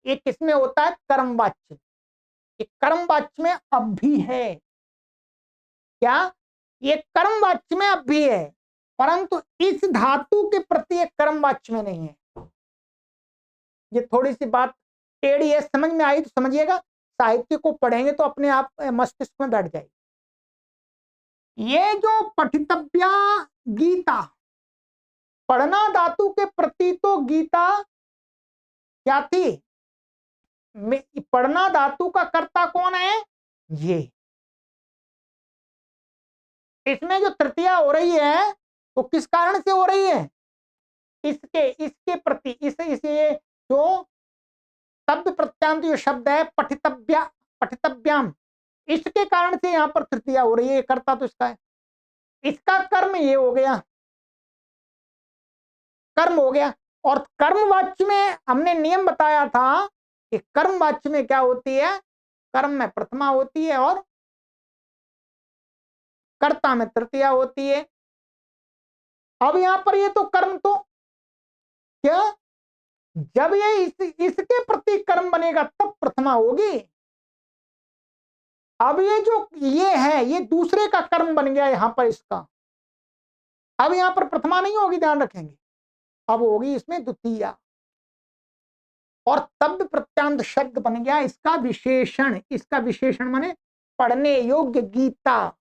ये किसमें होता है, कर्मवाच्य। ये कर्मवाच्य में अब भी है, क्या ये कर्मवाच्य में अब भी है, परंतु इस धातु के प्रति एक कर्मवाच्य में नहीं है। ये थोड़ी सी बात टेढ़ी है, समझ में आई तो समझिएगा, साहित्य को पढ़ेंगे तो अपने आप मस्तिष्क में बैठ जाएगी। ये जो पठितव्या गीता, पढ़ना धातु के प्रति तो गीता क्या थी, पढ़ना धातु का कर्ता कौन है, ये। इसमें जो तृतीया हो रही है तो किस कारण से हो रही है, इसके प्रति इसे जो तब्द प्रत्यांत जो शब्द है पठितव्याम, इसके कारण से यहां पर तृतीया हो रही है, कर्ता तो इसका है, इसका कर्म ये हो गया, कर्म हो गया। और कर्मवाच्य में हमने नियम बताया था कि कर्मवाच्य में क्या होती है, कर्म में प्रथमा होती है और कर्ता में तृतीया होती है। अब यहां पर ये तो कर्म तो क्या, जब ये इसके प्रति कर्म बनेगा तब प्रथमा होगी। अब ये जो ये है ये दूसरे का कर्म बन गया यहां पर इसका, अब यहां पर प्रथमा नहीं होगी, ध्यान रखेंगे, अब होगी इसमें द्वितीया। और तब प्रत्यांत शब्द बन गया इसका विशेषण, इसका विशेषण माने पढ़ने योग्य गीता।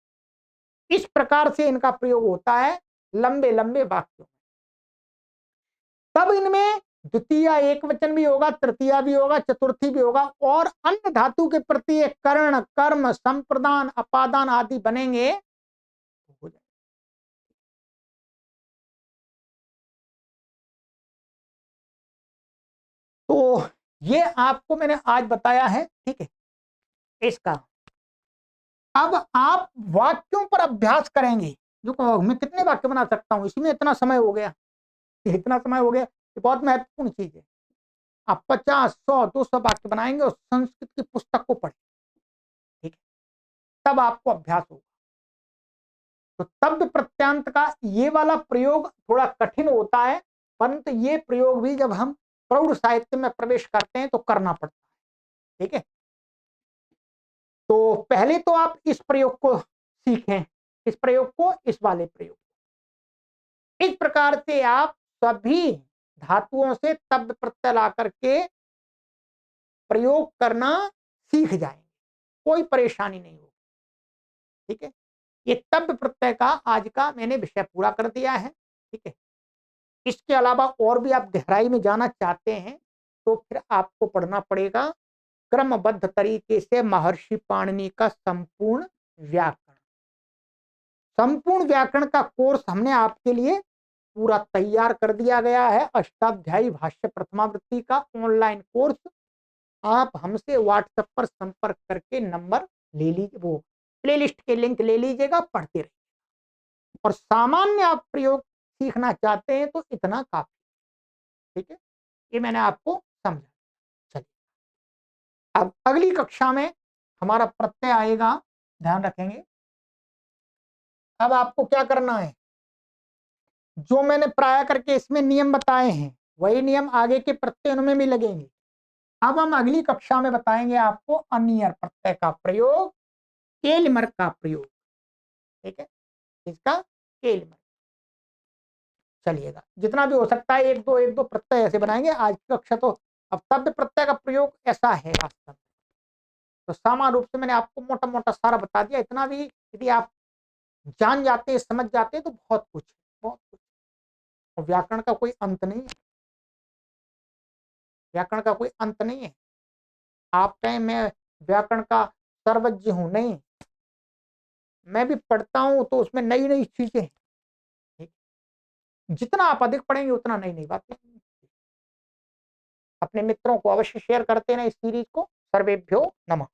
इस प्रकार से इनका प्रयोग होता है लंबे लंबे वाक्यों में। तब इनमें द्वितीय एक वचन भी होगा, तृतीया भी होगा, चतुर्थी भी होगा, और अन्य धातु के प्रति एक कर्ण कर्म संप्रदान अपादान आदि बनेंगे। तो ये आपको मैंने आज बताया है, ठीक है इसका। अब आप वाक्यों पर अभ्यास करेंगे, जो कहो मैं कितने वाक्य बना सकता हूं, इसमें इतना समय हो गया, इतना समय हो गया, ये बहुत महत्वपूर्ण चीज है। आप 50, 100, 200 वाक्य बनाएंगे और संस्कृत की पुस्तक को पढ़ें, ठीक है, तब आपको अभ्यास होगा। तो तब प्रत्यांत का ये वाला प्रयोग थोड़ा कठिन होता है, परंतु ये प्रयोग भी जब हम प्रौढ़ साहित्य में प्रवेश करते हैं तो करना पड़ता है, ठीक है। तो पहले तो आप इस प्रयोग को सीखें, इस प्रयोग को, इस वाले प्रयोग को। इस प्रकार से आप सभी धातुओं से तब प्रत्यय ला करके प्रयोग करना सीख जाएंगे, कोई परेशानी नहीं होगी, ठीक है। ये तब प्रत्यय का आज का मैंने विषय पूरा कर दिया है, ठीक है। इसके अलावा और भी आप गहराई में जाना चाहते हैं तो फिर आपको पढ़ना पड़ेगा क्रमबद्ध तरीके से महर्षि पाणिनि का संपूर्ण व्याकरण। संपूर्ण व्याकरण का कोर्स हमने आपके लिए पूरा तैयार कर दिया गया है। अष्टाध्यायी भाष्य प्रथमावृत्ति का ऑनलाइन कोर्स आप हमसे व्हाट्सएप पर संपर्क करके नंबर ले लीजिए, वो प्लेलिस्ट के लिंक ले लीजिएगा, पढ़ते रहिए। और सामान्य आप प्रयोग सीखना चाहते हैं तो इतना काफी, ठीक है। ये मैंने आपको समझा। चलिए अब अगली कक्षा में हमारा प्रत्यय आएगा, ध्यान रखेंगे। अब आपको क्या करना है, जो मैंने प्राय करके इसमें नियम बताए हैं वही नियम आगे के प्रत्ययों में भी लगेंगे। अब हम अगली कक्षा में बताएंगे आपको अनियर प्रत्यय का प्रयोग, केलिमर का प्रयोग, ठीक है, इसका केलिमर। चलिएगा जितना भी हो सकता है एक दो प्रत्यय ऐसे बनाएंगे। आज की कक्षा तो अब शब्द प्रत्यय का प्रयोग ऐसा है वास्तव में, तो सामान्य रूप से मैंने आपको मोटा मोटा सारा बता दिया। इतना भी यदि आप जान जाते हैं, समझ जाते हैं तो बहुत कुछ, बहुत कुछ। और व्याकरण का कोई अंत नहीं है, व्याकरण का कोई अंत नहीं है। आप कहें मैं व्याकरण का सर्वज्ञ हूं, नहीं, मैं भी पढ़ता हूं तो उसमें नई नई चीजें हैं। जितना आप अधिक पढ़ेंगे उतना नई नई बातें। अपने मित्रों को अवश्य शेयर करते रहें इस सीरीज को। सर्वेभ्यो नमः।